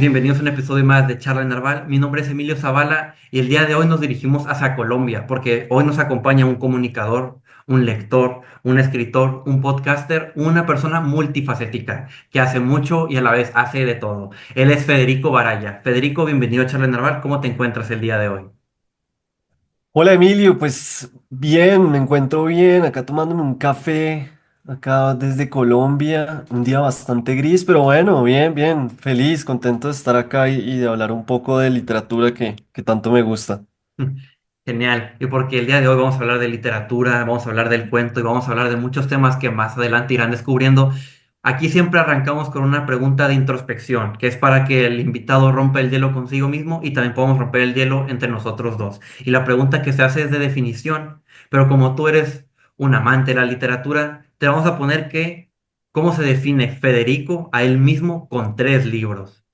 bienvenidos a un episodio más de Charla en Narval. Mi nombre es Emilio Zavala y el día de hoy nos dirigimos hacia Colombia porque hoy nos acompaña un comunicador, un lector, un escritor, un podcaster, una persona multifacética que hace mucho y a la vez hace de todo. Él es Federico Baraya. Federico, bienvenido a Charla en Narval. ¿Cómo te encuentras el día de hoy? Hola Emilio, pues bien, me encuentro bien, acá tomándome un café, acá desde Colombia, un día bastante gris, pero bueno, bien, bien, feliz, contento de estar acá y de hablar un poco de literatura que tanto me gusta. Genial, y porque el día de hoy vamos a hablar de literatura, vamos a hablar del cuento y vamos a hablar de muchos temas que más adelante irán descubriendo. Aquí siempre arrancamos con una pregunta de introspección, que es para que el invitado rompa el hielo consigo mismo y también podamos romper el hielo entre nosotros dos. Y la pregunta que se hace es de definición, pero como tú eres un amante de la literatura, te vamos a poner que, ¿cómo se define Federico a él mismo con tres libros?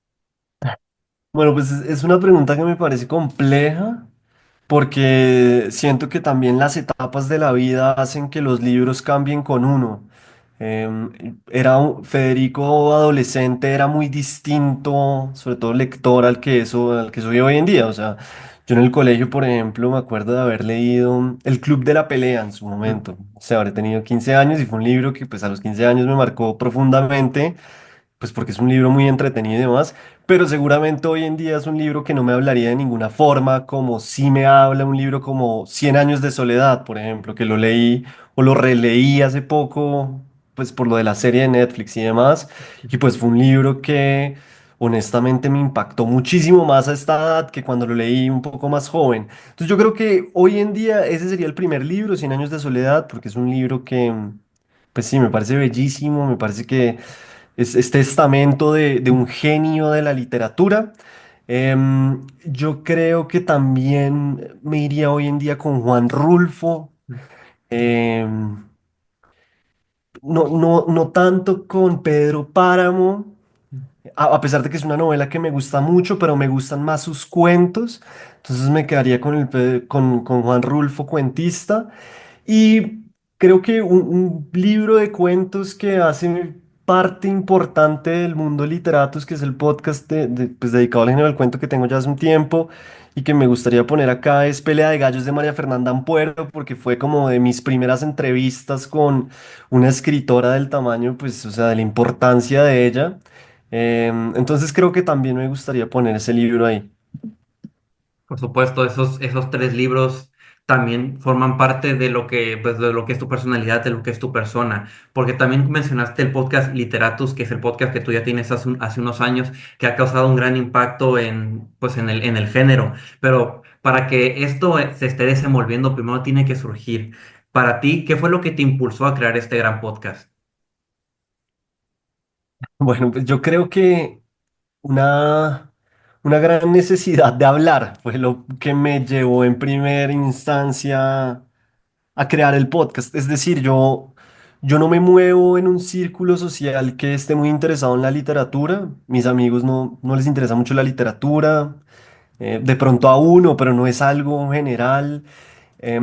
Bueno, pues es una pregunta que me parece compleja porque siento que también las etapas de la vida hacen que los libros cambien con uno. Federico adolescente era muy distinto, sobre todo lector al que soy hoy en día. O sea, yo en el colegio, por ejemplo, me acuerdo de haber leído El Club de la Pelea en su momento. O sea, habré tenido 15 años y fue un libro que pues a los 15 años me marcó profundamente pues porque es un libro muy entretenido y demás, pero seguramente hoy en día es un libro que no me hablaría de ninguna forma, como si me habla un libro como Cien años de soledad, por ejemplo, que lo leí o lo releí hace poco, pues por lo de la serie de Netflix y demás, y pues fue un libro que honestamente me impactó muchísimo más a esta edad que cuando lo leí un poco más joven. Entonces yo creo que hoy en día ese sería el primer libro, Cien años de soledad, porque es un libro que, pues sí, me parece bellísimo, me parece que es testamento de un genio de la literatura. Yo creo que también me iría hoy en día con Juan Rulfo. em, no tanto con Pedro Páramo, a pesar de que es una novela que me gusta mucho, pero me gustan más sus cuentos. Entonces me quedaría con Juan Rulfo, cuentista. Y creo que un libro de cuentos que hace parte importante del mundo literatus, que es el podcast pues, dedicado al género del cuento que tengo ya hace un tiempo y que me gustaría poner acá, es Pelea de Gallos de María Fernanda Ampuero, porque fue como de mis primeras entrevistas con una escritora del tamaño, pues, o sea, de la importancia de ella. Entonces creo que también me gustaría poner ese libro ahí. Por supuesto, esos tres libros también forman parte de lo que, pues, de lo que es tu personalidad, de lo que es tu persona. Porque también mencionaste el podcast Literatus, que es el podcast que tú ya tienes hace unos años, que ha causado un gran impacto en, pues, en el género. Pero para que esto se esté desenvolviendo, primero tiene que surgir. Para ti, ¿qué fue lo que te impulsó a crear este gran podcast? Bueno, pues yo creo que una, una gran necesidad de hablar fue lo que me llevó en primera instancia a crear el podcast. Es decir, yo no me muevo en un círculo social que esté muy interesado en la literatura. Mis amigos no les interesa mucho la literatura. De pronto a uno, pero no es algo general. A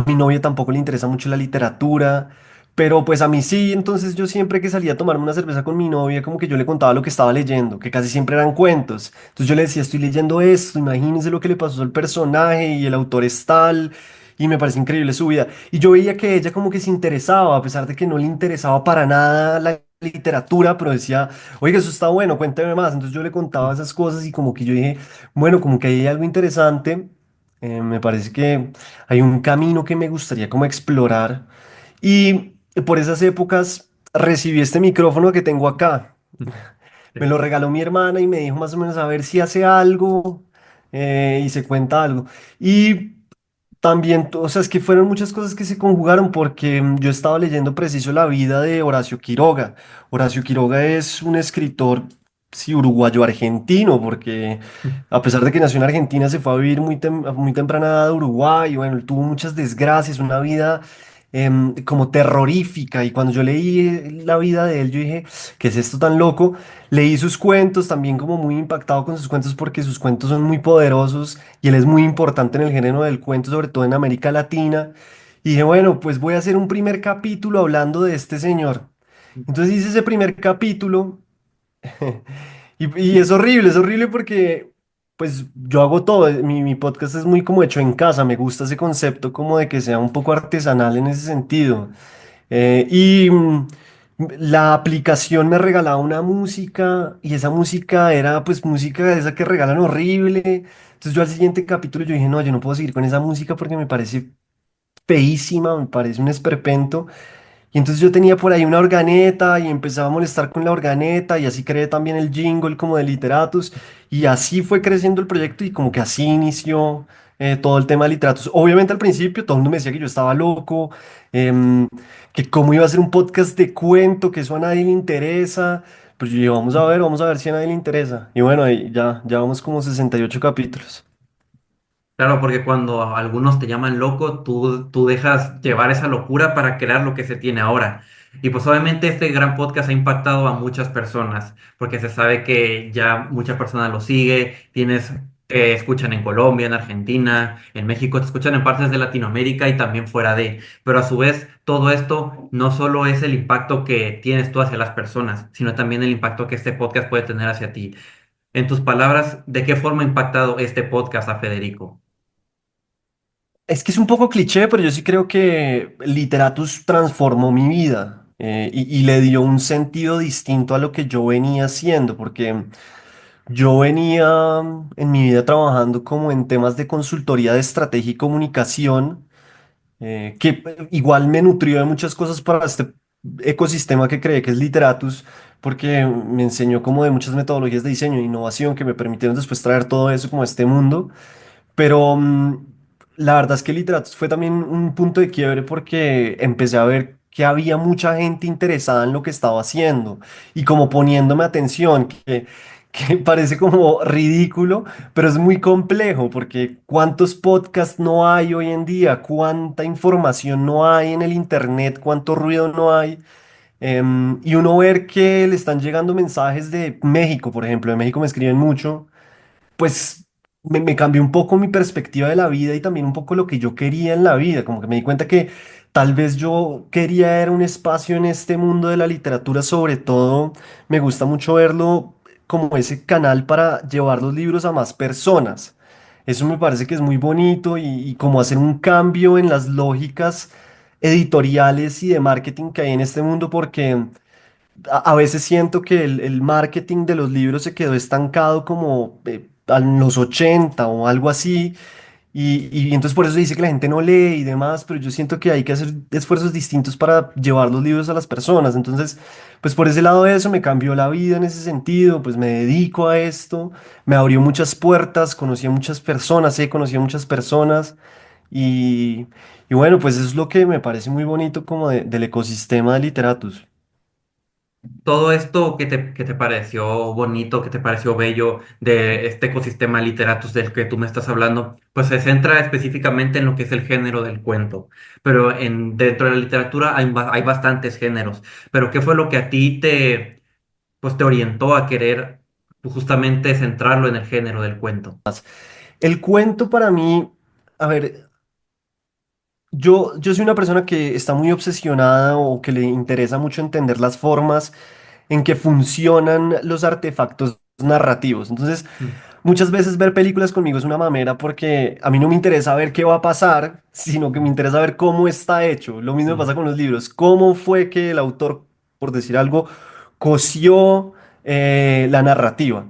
mi novia tampoco le interesa mucho la literatura, pero pues a mí sí, entonces yo siempre que salía a tomarme una cerveza con mi novia, como que yo le contaba lo que estaba leyendo, que casi siempre eran cuentos. Entonces yo le decía, estoy leyendo esto, imagínense lo que le pasó al personaje y el autor es tal, y me parece increíble su vida. Y yo veía que ella como que se interesaba, a pesar de que no le interesaba para nada la literatura, pero decía, oiga, eso está bueno, cuénteme más. Entonces yo le contaba esas cosas y como que yo dije, bueno, como que ahí hay algo interesante. Me parece que hay un camino que me gustaría como explorar y por esas épocas recibí este micrófono que tengo acá. Me lo regaló mi hermana y me dijo más o menos a ver si hace algo y se cuenta algo. Y también, o sea, es que fueron muchas cosas que se conjugaron porque yo estaba leyendo preciso la vida de Horacio Quiroga. Horacio Quiroga es un escritor, sí, uruguayo-argentino, porque a pesar de que nació en Argentina, se fue a vivir a muy temprana edad a Uruguay. Y bueno, él tuvo muchas desgracias, una vida como terrorífica. Y cuando yo leí la vida de él, yo dije, ¿qué es esto tan loco? Leí sus cuentos, también como muy impactado con sus cuentos porque sus cuentos son muy poderosos y él es muy importante en el género del cuento, sobre todo en América Latina. Y dije, bueno, pues voy a hacer un primer capítulo hablando de este señor. Entonces hice ese primer capítulo Y es horrible porque pues yo hago todo, mi podcast es muy como hecho en casa, me gusta ese concepto como de que sea un poco artesanal en ese sentido. La aplicación me regalaba una música y esa música era pues música de esa que regalan horrible. Entonces yo al siguiente capítulo yo dije, no, yo no puedo seguir con esa música porque me parece feísima, me parece un esperpento. Y entonces yo tenía por ahí una organeta y empezaba a molestar con la organeta y así creé también el jingle como de Literatus y así fue creciendo el proyecto y como que así inició todo el tema de Literatus. Obviamente al principio todo el mundo me decía que yo estaba loco, em, que cómo iba a ser un podcast de cuento, que eso a nadie le interesa. Pues yo dije, vamos a ver si a nadie le interesa. Y bueno, ahí ya vamos como 68 capítulos. Claro, porque cuando algunos te llaman loco, tú dejas llevar esa locura para crear lo que se tiene ahora. Y pues obviamente este gran podcast ha impactado a muchas personas, porque se sabe que ya muchas personas lo sigue, tienes, escuchan en Colombia, en Argentina, en México, te escuchan en partes de Latinoamérica y también fuera de. Pero a su vez, todo esto no solo es el impacto que tienes tú hacia las personas, sino también el impacto que este podcast puede tener hacia ti. En tus palabras, ¿de qué forma ha impactado este podcast a Federico? Es que es un poco cliché, pero yo sí creo que Literatus transformó mi vida y le dio un sentido distinto a lo que yo venía haciendo, porque yo venía en mi vida trabajando como en temas de consultoría de estrategia y comunicación, que igual me nutrió de muchas cosas para este ecosistema que creé que es Literatus, porque me enseñó como de muchas metodologías de diseño e innovación que me permitieron después traer todo eso como a este mundo. Pero la verdad es que Literatos fue también un punto de quiebre porque empecé a ver que había mucha gente interesada en lo que estaba haciendo y como poniéndome atención, que parece como ridículo, pero es muy complejo porque cuántos podcasts no hay hoy en día, cuánta información no hay en el internet, cuánto ruido no hay. Y uno ver que le están llegando mensajes de México, por ejemplo, de México me escriben mucho pues me cambió un poco mi perspectiva de la vida y también un poco lo que yo quería en la vida, como que me di cuenta que tal vez yo quería era un espacio en este mundo de la literatura, sobre todo me gusta mucho verlo como ese canal para llevar los libros a más personas. Eso me parece que es muy bonito y como hacer un cambio en las lógicas editoriales y de marketing que hay en este mundo porque a veces siento que el marketing de los libros se quedó estancado como en los 80 o algo así, y entonces por eso se dice que la gente no lee y demás, pero yo siento que hay que hacer esfuerzos distintos para llevar los libros a las personas. Entonces, pues por ese lado de eso me cambió la vida en ese sentido, pues me dedico a esto, me abrió muchas puertas, conocí a muchas personas, conocí a muchas personas. Y, y bueno, pues eso es lo que me parece muy bonito como del ecosistema de Literatus. Todo esto que te pareció bonito, que te pareció bello de este ecosistema literatus del que tú me estás hablando, pues se centra específicamente en lo que es el género del cuento. Pero dentro de la literatura hay bastantes géneros. Pero ¿qué fue lo que a ti pues te orientó a querer pues, justamente centrarlo en el género del cuento? El cuento para mí, a ver, yo soy una persona que está muy obsesionada o que le interesa mucho entender las formas en que funcionan los artefactos narrativos. Entonces, Mm, muchas veces ver películas conmigo es una mamera porque a mí no me interesa ver qué va a pasar, sino que me interesa ver cómo está hecho. Lo mismo me mm. pasa con los libros. ¿Cómo fue que el autor, por decir algo, cosió la narrativa?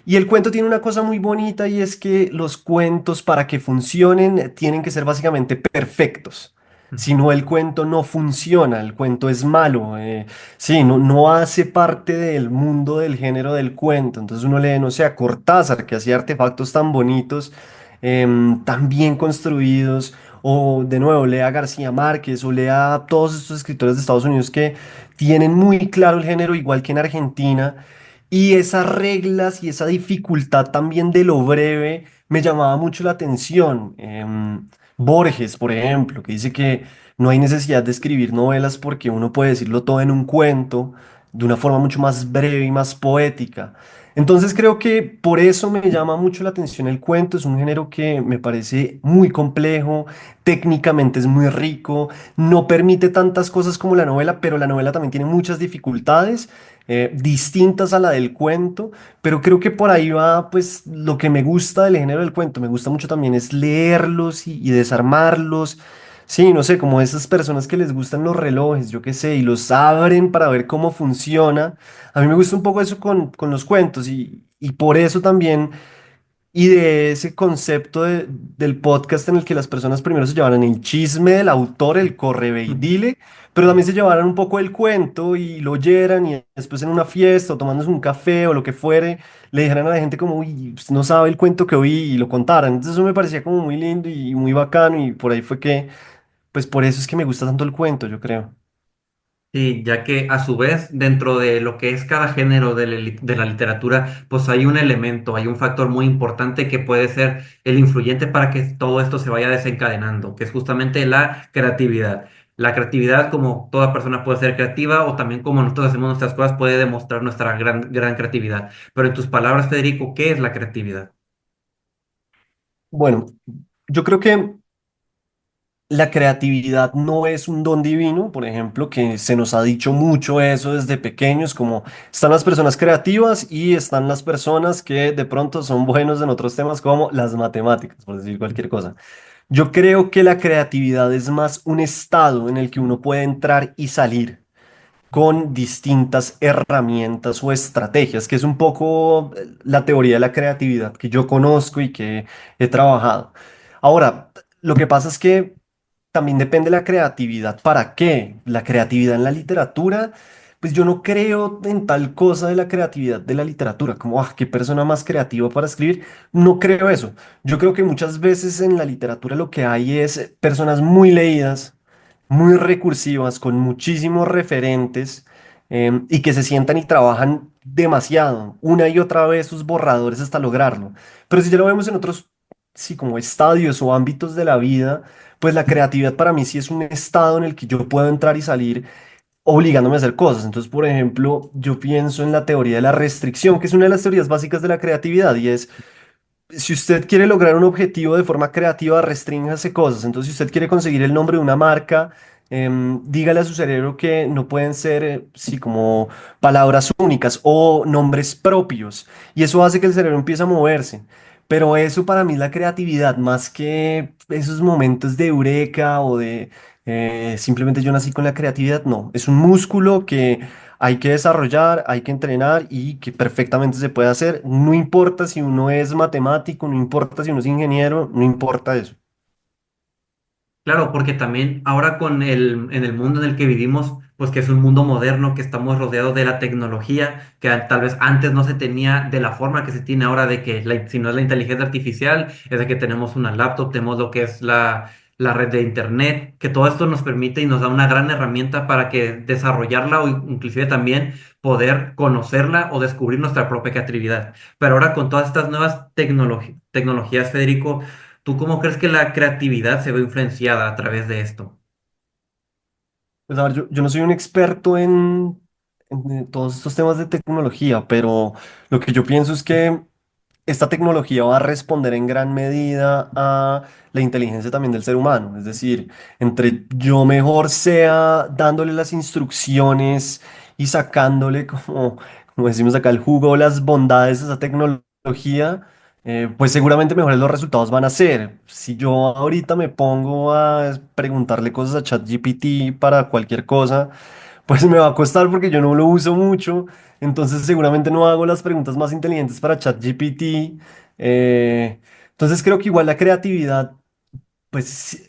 Y el cuento tiene una cosa muy bonita y es que los cuentos para que funcionen tienen que ser básicamente perfectos. Si no, el cuento no funciona, el cuento es malo. Sí, no hace parte del mundo del género del cuento. Entonces uno lee, no sé, a Cortázar, que hacía artefactos tan bonitos, tan bien construidos, o de nuevo, lea a García Márquez, o lea a todos estos escritores de Estados Unidos que tienen muy claro el género, igual que en Argentina, y esas reglas y esa dificultad también de lo breve me llamaba mucho la atención. Borges, por ejemplo, que dice que no hay necesidad de escribir novelas porque uno puede decirlo todo en un cuento. de una forma mucho más breve y más poética. Entonces creo que por eso me llama mucho la atención el cuento. Es un género que me parece muy complejo, técnicamente es muy rico, no permite tantas cosas como la novela, pero la novela también tiene muchas dificultades distintas a la del cuento, pero creo que por ahí va pues lo que me gusta del género del cuento. Me gusta mucho también es leerlos y desarmarlos. Sí, no sé, como esas personas que les gustan los relojes, yo qué sé, y los abren para ver cómo funciona. A mí me gusta un poco eso con los cuentos y por eso también, y de ese concepto del podcast en el que las personas primero se llevaran el chisme del autor, el correve y dile, pero también se llevaran un poco el cuento y lo oyeran y después en una fiesta o tomándose un café o lo que fuere, le dijeran a la gente como, uy, usted no sabe el cuento que oí y lo contaran. Entonces eso me parecía como muy lindo y muy bacano y por ahí fue que, pues por eso es que me gusta tanto el cuento, yo creo. Sí, ya que a su vez, dentro de lo que es cada género de la literatura, pues hay un elemento, hay un factor muy importante que puede ser el influyente para que todo esto se vaya desencadenando, que es justamente la creatividad. La creatividad, como toda persona puede ser creativa, o también como nosotros hacemos nuestras cosas, puede demostrar nuestra gran creatividad. Pero en tus palabras, Federico, ¿qué es la creatividad? Bueno, yo creo que la creatividad no es un don divino, por ejemplo, que se nos ha dicho mucho eso desde pequeños, como están las personas creativas y están las personas que de pronto son buenos en otros temas como las matemáticas, por decir cualquier cosa. Yo creo que la creatividad es más un estado en el que uno puede entrar y salir con distintas herramientas o estrategias, que es un poco la teoría de la creatividad que yo conozco y que he trabajado. Ahora, lo que pasa es que también depende de la creatividad. ¿Para qué? La creatividad en la literatura, pues yo no creo en tal cosa de la creatividad de la literatura, como, qué persona más creativa para escribir. No creo eso. Yo creo que muchas veces en la literatura lo que hay es personas muy leídas, muy recursivas, con muchísimos referentes y que se sientan y trabajan demasiado, una y otra vez sus borradores hasta lograrlo. Pero si ya lo vemos en otros, sí, como estadios o ámbitos de la vida, pues la creatividad para mí sí es un estado en el que yo puedo entrar y salir obligándome a hacer cosas. Entonces, por ejemplo, yo pienso en la teoría de la restricción, que es una de las teorías básicas de la creatividad, y es si usted quiere lograr un objetivo de forma creativa, restrínjase cosas. Entonces, si usted quiere conseguir el nombre de una marca, dígale a su cerebro que no pueden ser, sí, como palabras únicas o nombres propios. Y eso hace que el cerebro empiece a moverse. Pero eso para mí es la creatividad, más que esos momentos de eureka o de simplemente yo nací con la creatividad. No, es un músculo que hay que desarrollar, hay que entrenar y que perfectamente se puede hacer. No importa si uno es matemático, no importa si uno es ingeniero, no importa eso. Claro, porque también ahora en el mundo en el que vivimos, pues que es un mundo moderno, que estamos rodeados de la tecnología, que tal vez antes no se tenía de la forma que se tiene ahora, de que si no es la inteligencia artificial, es de que tenemos una laptop, tenemos lo que es la red de internet, que todo esto nos permite y nos da una gran herramienta para que desarrollarla o inclusive también poder conocerla o descubrir nuestra propia creatividad. Pero ahora con todas estas nuevas tecnologías, Federico, ¿tú cómo crees que la creatividad se ve influenciada a través de esto? Pues a ver, yo no soy un experto en todos estos temas de tecnología, pero lo que yo pienso es que esta tecnología va a responder en gran medida a la inteligencia también del ser humano. Es decir, entre yo mejor sea dándole las instrucciones y sacándole, como decimos acá, el jugo o las bondades de esa tecnología, pues seguramente mejores los resultados van a ser. Si yo ahorita me pongo a preguntarle cosas a ChatGPT para cualquier cosa, pues me va a costar porque yo no lo uso mucho, entonces seguramente no hago las preguntas más inteligentes para ChatGPT. Entonces creo que igual la creatividad, pues sí,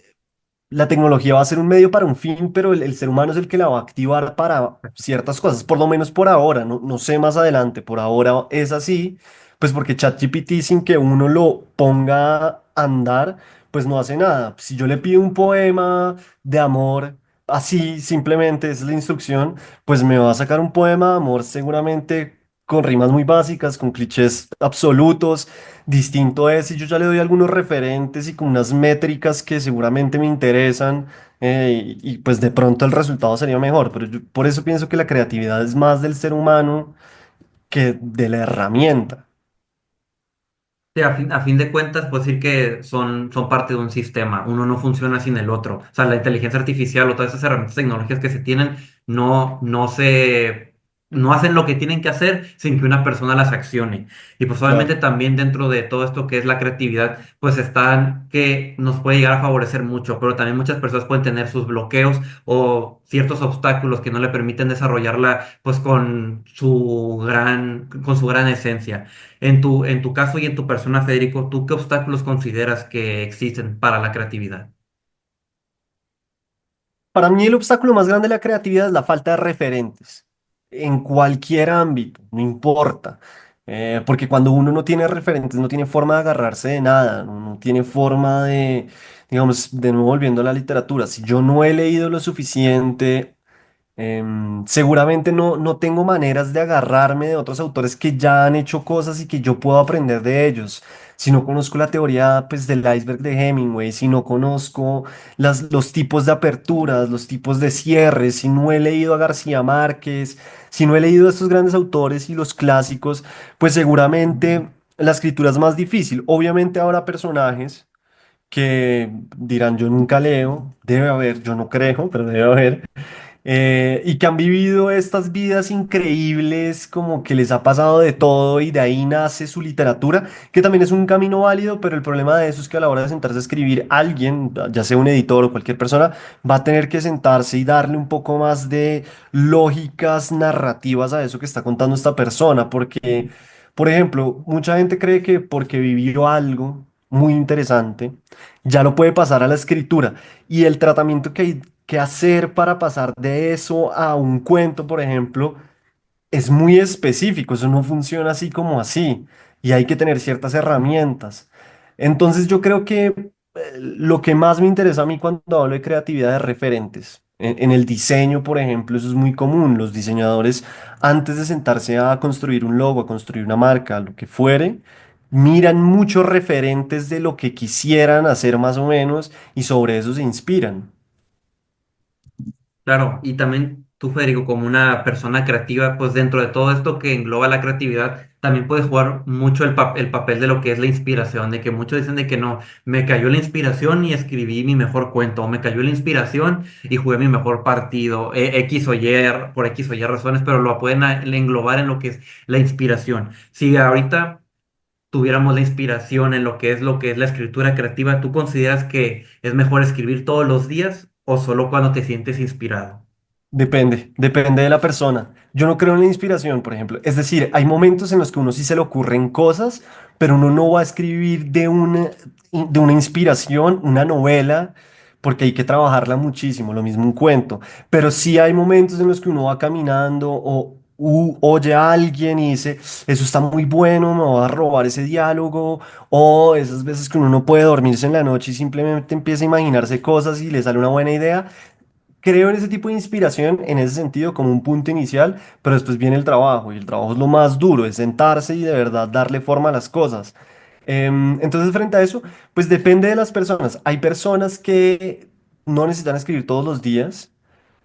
la tecnología va a ser un medio para un fin, pero el ser humano es el que la va a activar para ciertas cosas, por lo menos por ahora, no sé más adelante, por ahora es así, pues porque ChatGPT sin que uno lo ponga a andar, pues no hace nada. Si yo le pido un poema de amor, así simplemente esa es la instrucción, pues me va a sacar un poema de amor seguramente con rimas muy básicas, con clichés absolutos. Distinto es si yo ya le doy algunos referentes y con unas métricas que seguramente me interesan, y pues de pronto el resultado sería mejor, pero yo por eso pienso que la creatividad es más del ser humano que de la herramienta. Sí, a fin de cuentas, puedo decir que son parte de un sistema. Uno no funciona sin el otro. O sea, la inteligencia artificial o todas esas herramientas tecnológicas que se tienen no hacen lo que tienen que hacer sin que una persona las accione. Y pues obviamente Claro. también dentro de todo esto que es la creatividad, pues están que nos puede llegar a favorecer mucho, pero también muchas personas pueden tener sus bloqueos o ciertos obstáculos que no le permiten desarrollarla pues con su gran esencia. En tu caso y en tu persona, Federico, ¿tú qué obstáculos consideras que existen para la creatividad? Para mí el obstáculo más grande de la creatividad es la falta de referentes en cualquier ámbito, no importa. Porque cuando uno no tiene referentes, no tiene forma de agarrarse de nada, no tiene forma de, digamos, de nuevo volviendo a la literatura, si yo no he leído lo suficiente. Seguramente no tengo maneras de agarrarme de otros autores que ya han hecho cosas y que yo puedo aprender de ellos. Si no conozco la teoría pues, del iceberg de Hemingway, si no conozco los tipos de aperturas, los tipos de cierres, si no he leído a García Márquez, si no he leído a estos grandes autores y los clásicos, pues seguramente la escritura es más difícil. Obviamente habrá personajes que dirán yo nunca leo, debe haber, yo no creo, pero debe haber y que han vivido estas vidas increíbles, como que les ha pasado de todo y de ahí nace su literatura, que también es un camino válido, pero el problema de eso es que a la hora de sentarse a escribir, alguien, ya sea un editor o cualquier persona, va a tener que sentarse y darle un poco más de lógicas narrativas a eso que está contando esta persona, porque, por ejemplo, mucha gente cree que porque vivió algo muy interesante, ya lo puede pasar a la escritura. Y el tratamiento que hay que hacer para pasar de eso a un cuento, por ejemplo, es muy específico. Eso no funciona así como así. Y hay que tener ciertas herramientas. Entonces yo creo que lo que más me interesa a mí cuando hablo de creatividad es referentes. En el diseño, por ejemplo, eso es muy común. Los diseñadores, antes de sentarse a construir un logo, a construir una marca, lo que fuere, miran muchos referentes de lo que quisieran hacer más o menos y sobre eso se inspiran. Claro, y también tú, Federico, como una persona creativa, pues dentro de todo esto que engloba la creatividad, también puedes jugar mucho el papel de lo que es la inspiración, de que muchos dicen de que no, me cayó la inspiración y escribí mi mejor cuento, o me cayó la inspiración y jugué mi mejor partido, X o Y, por X o Y razones, pero lo pueden englobar en lo que es la inspiración. Si ahorita tuviéramos la inspiración en lo que es la escritura creativa, ¿tú consideras que es mejor escribir todos los días o solo cuando te sientes inspirado? Depende de la persona. Yo no creo en la inspiración, por ejemplo. Es decir, hay momentos en los que uno sí se le ocurren cosas, pero uno no va a escribir de una inspiración, una novela, porque hay que trabajarla muchísimo, lo mismo un cuento. Pero sí hay momentos en los que uno va caminando o oye a alguien y dice, eso está muy bueno, me voy a robar ese diálogo. O esas veces que uno no puede dormirse en la noche y simplemente empieza a imaginarse cosas y le sale una buena idea. Creo en ese tipo de inspiración, en ese sentido, como un punto inicial, pero después viene el trabajo, y el trabajo es lo más duro, es sentarse y de verdad darle forma a las cosas. Entonces, frente a eso, pues depende de las personas. Hay personas que no necesitan escribir todos los días,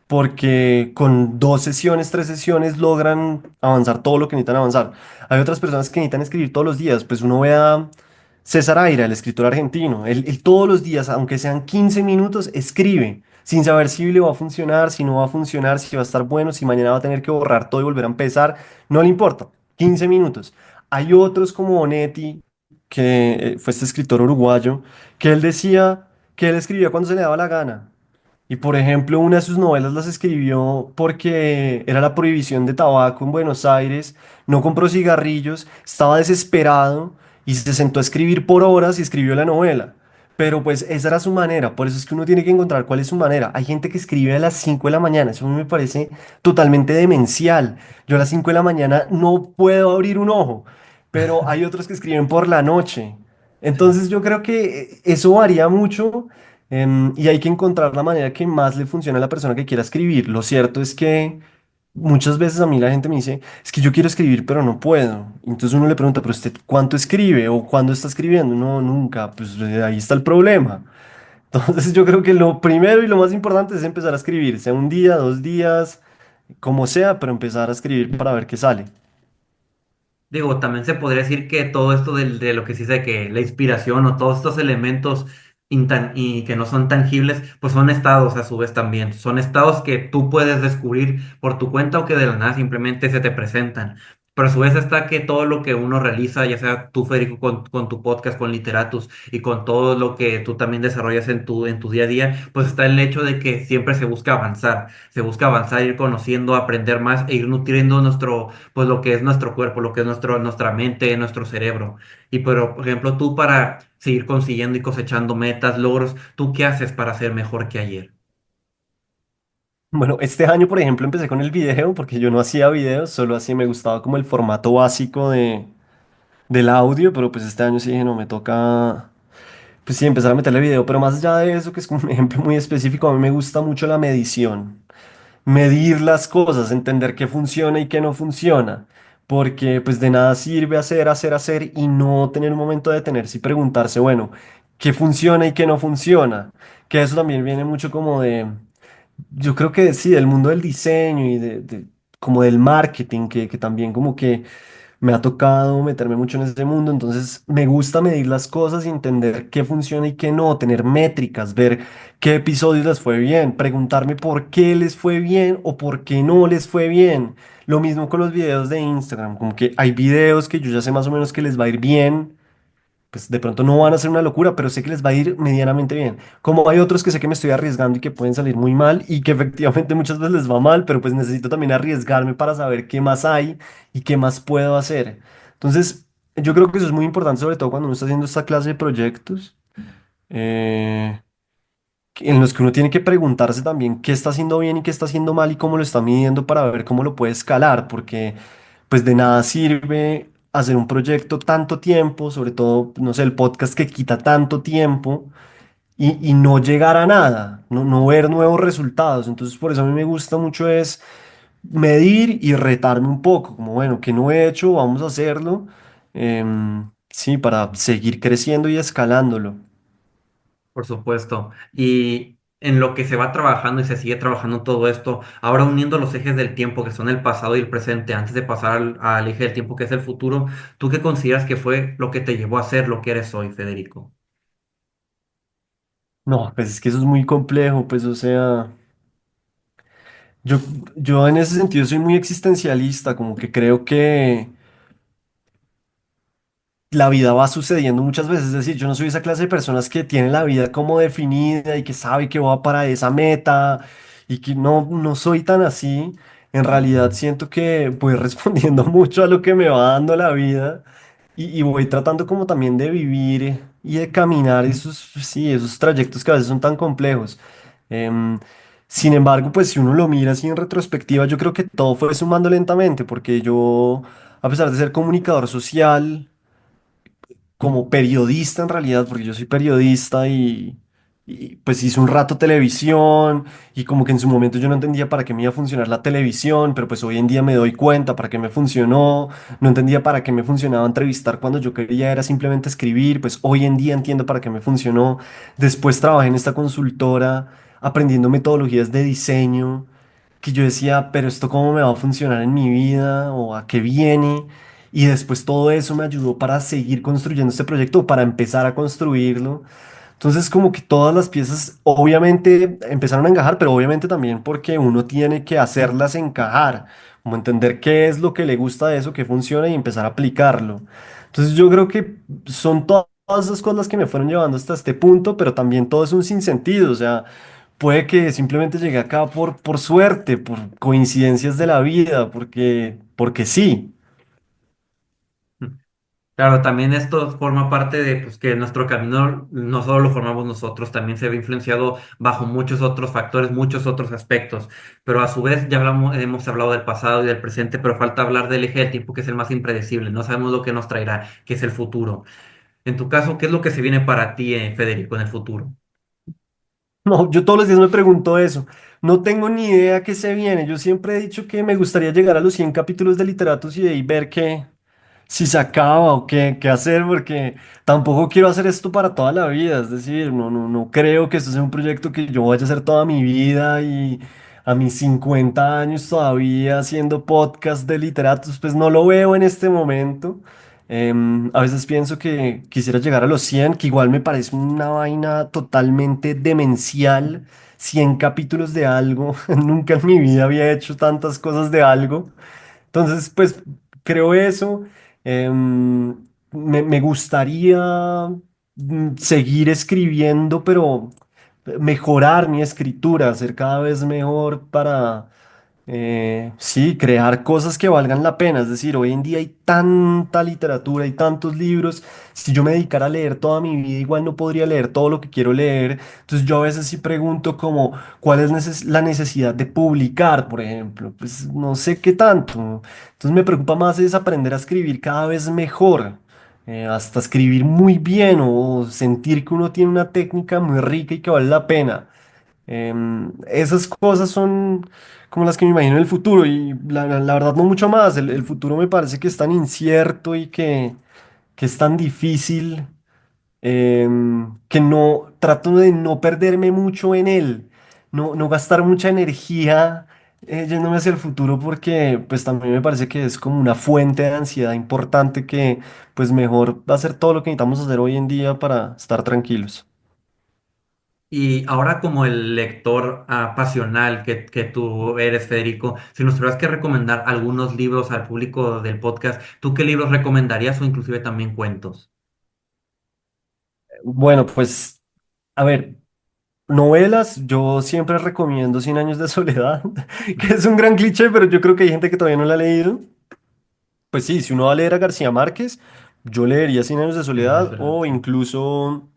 porque con 2 sesiones, 3 sesiones logran avanzar todo lo que necesitan avanzar. Hay otras personas que necesitan escribir todos los días, pues uno ve a César Aira, el escritor argentino, él todos los días, aunque sean 15 minutos, escribe, sin saber si le va a funcionar, si no va a funcionar, si va a estar bueno, si mañana va a tener que borrar todo y volver a empezar, no le importa, 15 minutos. Hay otros como Bonetti, que fue este escritor uruguayo, que él decía que él escribía cuando se le daba la gana. Y por ejemplo, una de sus novelas las escribió porque era la prohibición de tabaco en Buenos Aires, no compró cigarrillos, estaba desesperado y se sentó a escribir por horas y escribió la novela. Pero pues esa era su manera, por eso es que uno tiene que encontrar cuál es su manera. Hay gente que escribe a las 5 de la mañana, eso a mí me parece totalmente demencial. Yo a las 5 de la mañana no puedo abrir un ojo, pero hay otros que escriben por la noche. Sí. Entonces yo creo que eso varía mucho. Y hay que encontrar la manera que más le funcione a la persona que quiera escribir. Lo cierto es que muchas veces a mí la gente me dice, es que yo quiero escribir, pero no puedo. Entonces uno le pregunta, pero usted, ¿cuánto escribe o cuándo está escribiendo? No, nunca. Pues ahí está el problema. Entonces yo creo que lo primero y lo más importante es empezar a escribir, sea un día, 2 días, como sea, pero empezar a escribir para ver qué sale. Digo, también se podría decir que todo esto de lo que se dice que la inspiración o todos estos elementos y que no son tangibles, pues son estados a su vez también. Son estados que tú puedes descubrir por tu cuenta o que de la nada simplemente se te presentan. Pero a su vez está que todo lo que uno realiza, ya sea tú, Federico, con tu podcast, con Literatus y con todo lo que tú también desarrollas en tu día a día, pues está el hecho de que siempre se busca avanzar, ir conociendo, aprender más e ir nutriendo nuestro pues lo que es nuestro cuerpo, lo que es nuestra mente, nuestro cerebro. Y pero, por ejemplo, tú para seguir consiguiendo y cosechando metas, logros, ¿tú qué haces para ser mejor que ayer? Bueno, este año, por ejemplo, empecé con el video porque yo no hacía videos, solo así me gustaba como el formato básico del audio, pero pues este año sí dije, no, me toca, pues sí, empezar a meterle video, pero más allá de eso, que es como un ejemplo muy específico, a mí me gusta mucho la medición. Medir las cosas, entender qué funciona y qué no funciona, porque pues de nada sirve hacer, hacer, hacer y no tener un momento de detenerse y preguntarse, bueno, qué funciona y qué no funciona, que eso también viene mucho como de, yo creo que sí, del mundo del diseño y como del marketing, que también como que me ha tocado meterme mucho en ese mundo, entonces me gusta medir las cosas y entender qué funciona y qué no, tener métricas, ver qué episodios les fue bien, preguntarme por qué les fue bien o por qué no les fue bien. Lo mismo con los videos de Instagram, como que hay videos que yo ya sé más o menos que les va a ir bien, pues de pronto no van a ser una locura, pero sé que les va a ir medianamente bien. Como hay otros que sé que me estoy arriesgando y que pueden salir muy mal y que efectivamente muchas veces les va mal, pero pues necesito también arriesgarme para saber qué más hay y qué más puedo hacer. Entonces, yo creo que eso es muy importante, sobre todo cuando uno está haciendo esta clase de proyectos. eh, en los que uno tiene que preguntarse también qué está haciendo bien y qué está haciendo mal y cómo lo está midiendo para ver cómo lo puede escalar, porque pues de nada sirve hacer un proyecto tanto tiempo, sobre todo, no sé, el podcast que quita tanto tiempo y no llegar a nada, no ver nuevos resultados. Entonces por eso a mí me gusta mucho es medir y retarme un poco, como bueno, que no he hecho, vamos a hacerlo, sí, para seguir creciendo y escalándolo. Por supuesto. Y en lo que se va trabajando y se sigue trabajando todo esto, ahora uniendo los ejes del tiempo que son el pasado y el presente, antes de pasar al eje del tiempo que es el futuro, ¿tú qué consideras que fue lo que te llevó a ser lo que eres hoy, Federico? No, pues es que eso es muy complejo, pues o sea, yo, yo en ese sentido soy muy existencialista, como que creo que la vida va sucediendo muchas veces, es decir, yo no soy esa clase de personas que tienen la vida como definida y que sabe que va para esa meta y que no soy tan así. En realidad siento que voy respondiendo mucho a lo que me va dando la vida y voy tratando como también de vivir y de caminar esos, sí, esos trayectos que a veces son tan complejos. Em, Sin embargo, pues si uno lo mira así en retrospectiva, yo creo que todo fue sumando lentamente porque yo, a pesar de ser comunicador social, como periodista en realidad, porque yo soy periodista pues hice un rato televisión y como que en su momento yo no entendía para qué me iba a funcionar la televisión, pero pues hoy en día me doy cuenta para qué me funcionó, no entendía para qué me funcionaba entrevistar cuando yo quería era simplemente escribir, pues hoy en día entiendo para qué me funcionó. Después trabajé en esta consultora aprendiendo metodologías de diseño que yo decía, pero esto cómo me va a funcionar en mi vida o a qué viene. Y después todo eso me ayudó para seguir construyendo este proyecto, o para empezar a construirlo. Entonces como que todas las piezas obviamente empezaron a encajar, pero obviamente también porque uno tiene que hacerlas encajar, como entender qué es lo que le gusta de eso, qué funciona y empezar a aplicarlo. Entonces yo creo que son todas esas cosas que me fueron llevando hasta este punto, pero también todo es un sinsentido, o sea, puede que simplemente llegué acá por suerte, por coincidencias de la vida, porque sí. Claro, también esto forma parte de pues, que nuestro camino no solo lo formamos nosotros, también se ve influenciado bajo muchos otros factores, muchos otros aspectos. Pero a su vez ya hemos hablado del pasado y del presente, pero falta hablar del eje del tiempo que es el más impredecible. No sabemos lo que nos traerá, que es el futuro. En tu caso, ¿qué es lo que se viene para ti, Federico, en el futuro? No, yo todos los días me pregunto eso. No tengo ni idea qué se viene. Yo siempre he dicho que me gustaría llegar a los 100 capítulos de Literatos y de ahí ver qué. si se acaba o qué hacer, porque tampoco quiero hacer esto para toda la vida. Es decir, no creo que esto sea un proyecto que yo vaya a hacer toda mi vida y a mis 50 años todavía haciendo podcast de literatos, pues no lo veo en este momento. A veces pienso que quisiera llegar a los 100, que igual me parece una vaina totalmente demencial. 100 capítulos de algo. Nunca en mi vida había hecho tantas cosas de algo. Entonces, pues creo eso. Me gustaría seguir escribiendo, pero mejorar mi escritura, ser cada vez mejor para, sí, crear cosas que valgan la pena. Es decir, hoy en día hay tanta literatura, hay tantos libros. Si yo me dedicara a leer toda mi vida, igual no podría leer todo lo que quiero leer. Entonces yo a veces sí pregunto como, ¿cuál es la necesidad de publicar, por ejemplo? Pues no sé qué tanto. Entonces me preocupa más es aprender a escribir cada vez mejor. Hasta escribir muy bien o sentir que uno tiene una técnica muy rica y que vale la pena. Esas cosas son como las que me imagino en el futuro y la verdad no mucho más. El futuro me parece que es tan incierto y que es tan difícil, que no trato de no perderme mucho en él, no gastar mucha energía yéndome hacia el futuro porque pues también me parece que es como una fuente de ansiedad importante que pues mejor hacer todo lo que necesitamos hacer hoy en día para estar tranquilos. Y ahora como el lector pasional que tú eres, Federico, si nos tuvieras que recomendar algunos libros al público del podcast, ¿tú qué libros recomendarías o inclusive también cuentos? Bueno, pues a ver. Novelas, yo siempre recomiendo Cien años de soledad, que es un gran cliché, pero yo creo que hay gente que todavía no la ha leído. Pues sí, si uno va a leer a García Márquez, yo leería Cien años de Años de soledad soledad, o sí. incluso,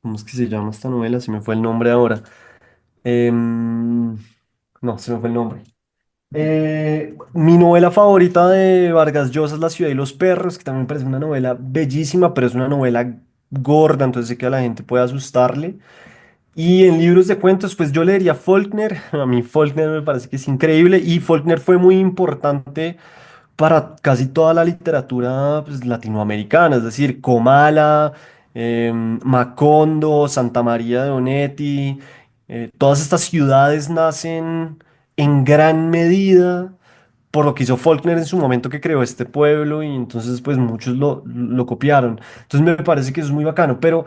¿cómo es que se llama esta novela? Se me fue el nombre ahora. Em, no, se me fue el nombre. Mi novela favorita de Vargas Llosa es La ciudad y los perros, que también me parece una novela bellísima, pero es una novela gorda, entonces sé que a la gente puede asustarle. Y en libros de cuentos, pues yo leería Faulkner. A mí Faulkner me parece que es increíble y Faulkner fue muy importante para casi toda la literatura pues, latinoamericana, es decir, Comala, Macondo, Santa María de Onetti, todas estas ciudades nacen en gran medida por lo que hizo Faulkner en su momento que creó este pueblo y entonces pues muchos lo copiaron. Entonces me parece que eso es muy bacano, pero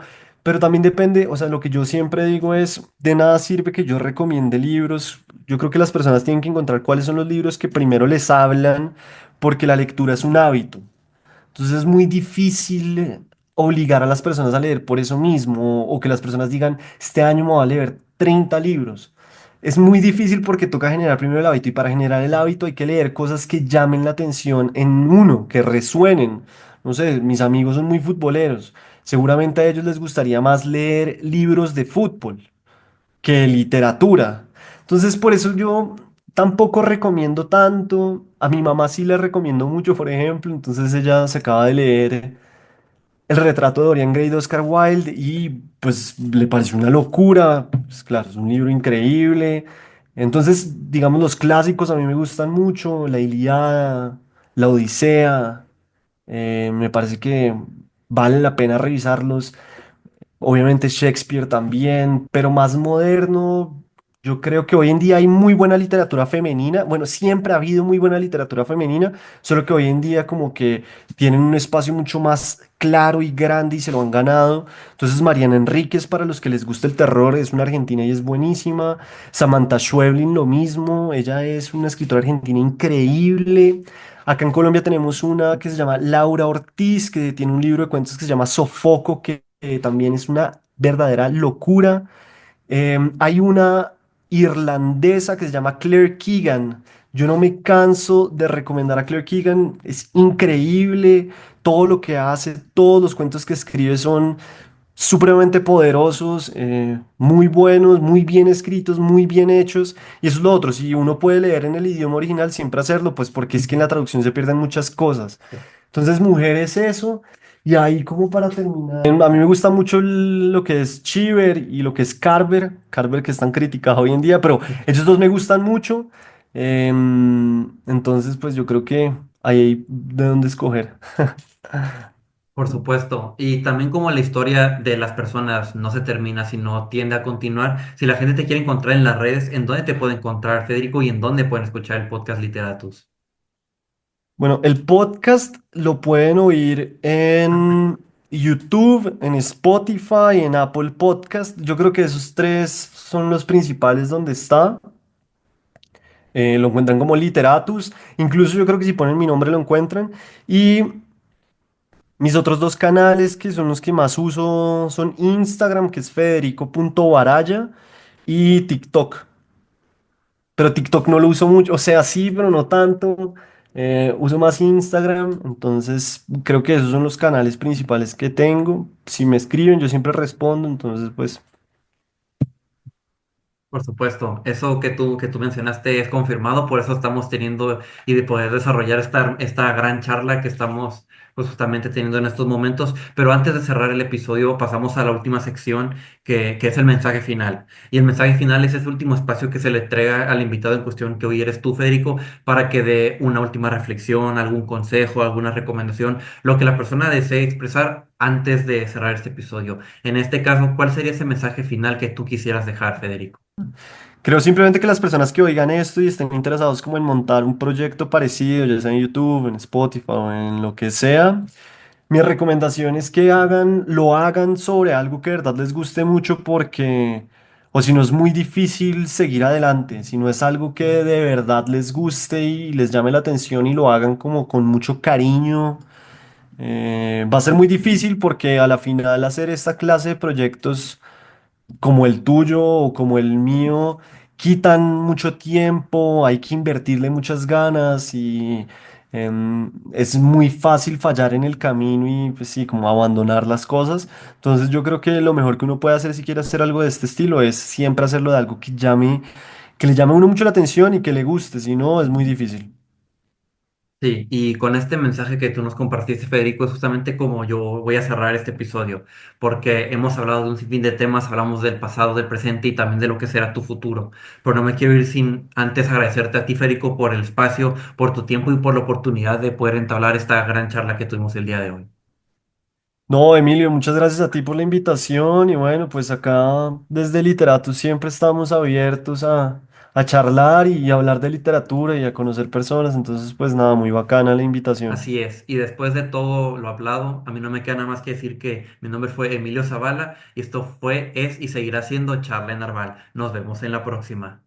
también depende, o sea, lo que yo siempre digo es, de nada sirve que yo recomiende libros. Yo creo que las personas tienen que encontrar cuáles son los libros que primero les hablan, porque la lectura es un hábito. Entonces es muy difícil obligar a las personas a leer por eso mismo o que las personas digan, este año me voy a leer 30 libros. Es muy difícil porque toca generar primero el hábito y para generar el hábito hay que leer cosas que llamen la atención en uno, que resuenen. No sé, mis amigos son muy futboleros. Seguramente a ellos les gustaría más leer libros de fútbol que literatura. Entonces, por eso yo tampoco recomiendo tanto. A mi mamá sí le recomiendo mucho, por ejemplo. Entonces ella se acaba de leer El retrato de Dorian Gray de Oscar Wilde y pues le pareció una locura. Pues claro, es un libro increíble. Entonces, digamos, los clásicos a mí me gustan mucho. La Ilíada, la Odisea. Me parece que vale la pena revisarlos. Obviamente Shakespeare también, pero más moderno. Yo creo que hoy en día hay muy buena literatura femenina. Bueno, siempre ha habido muy buena literatura femenina, solo que hoy en día como que tienen un espacio mucho más claro y grande y se lo han ganado. Entonces Mariana Enríquez, para los que les gusta el terror, es una argentina y es buenísima. Samantha Schweblin, lo mismo. Ella es una escritora argentina increíble. Acá en Colombia tenemos una que se llama Laura Ortiz, que tiene un libro de cuentos que se llama Sofoco, que también es una verdadera locura. Hay una irlandesa que se llama Claire Keegan. Yo no me canso de recomendar a Claire Keegan. Es increíble todo lo que hace, todos los cuentos que escribe son supremamente poderosos, muy buenos, muy bien escritos, muy bien hechos. Y eso es lo otro, si uno puede leer en el idioma original, siempre hacerlo, pues porque es que en la traducción se pierden muchas cosas. Entonces, mujeres, eso. Y ahí como para terminar, a mí me gusta mucho lo que es Cheever y lo que es Carver, Carver que es tan criticado hoy en día, pero ellos dos me gustan mucho. Entonces, pues yo creo que ahí hay de dónde escoger. Por supuesto. Y también como la historia de las personas no se termina, sino tiende a continuar. Si la gente te quiere encontrar en las redes, ¿en dónde te puede encontrar, Federico? ¿Y en dónde pueden escuchar el podcast Literatus? Bueno, el podcast lo pueden oír en YouTube, en Spotify, en Apple Podcast. Yo creo que esos tres son los principales donde está. Lo encuentran como Literatus. Incluso yo creo que si ponen mi nombre lo encuentran. Y mis otros dos canales, que son los que más uso, son Instagram, que es federico.baraya, y TikTok. Pero TikTok no lo uso mucho, o sea, sí, pero no tanto. Uso más Instagram, entonces creo que esos son los canales principales que tengo. Si me escriben, yo siempre respondo, entonces pues Por supuesto, eso que tú mencionaste es confirmado, por eso estamos teniendo y de poder desarrollar esta gran charla que estamos pues justamente teniendo en estos momentos. Pero antes de cerrar el episodio, pasamos a la última sección que es el mensaje final. Y el mensaje final es ese último espacio que se le entrega al invitado en cuestión, que hoy eres tú, Federico, para que dé una última reflexión, algún consejo, alguna recomendación, lo que la persona desee expresar antes de cerrar este episodio. En este caso, ¿cuál sería ese mensaje final que tú quisieras dejar, Federico? creo simplemente que las personas que oigan esto y estén interesados como en montar un proyecto parecido, ya sea en YouTube, en Spotify o en lo que sea, mi recomendación es que lo hagan sobre algo que de verdad les guste mucho porque, o si no es muy difícil seguir adelante, si no es algo que de verdad les guste y les llame la atención y lo hagan como con mucho cariño, va a ser muy difícil porque a la final hacer esta clase de proyectos como el tuyo o como el mío quitan mucho tiempo, hay que invertirle muchas ganas y es muy fácil fallar en el camino y pues sí, como abandonar las cosas. Entonces yo creo que lo mejor que uno puede hacer si quiere hacer algo de este estilo es siempre hacerlo de algo que le llame a uno mucho la atención y que le guste, si no es muy difícil. Sí, y con este mensaje que tú nos compartiste, Federico, es justamente como yo voy a cerrar este episodio, porque hemos hablado de un sinfín de temas, hablamos del pasado, del presente y también de lo que será tu futuro. Pero no me quiero ir sin antes agradecerte a ti, Federico, por el espacio, por tu tiempo y por la oportunidad de poder entablar esta gran charla que tuvimos el día de hoy. No, Emilio, muchas gracias a ti por la invitación y bueno, pues acá desde Literatus siempre estamos abiertos a charlar y hablar de literatura y a conocer personas, entonces pues nada, muy bacana la invitación. Así es, y después de todo lo hablado, a mí no me queda nada más que decir que mi nombre fue Emilio Zavala y esto fue, es y seguirá siendo Charla en Narval. Nos vemos en la próxima.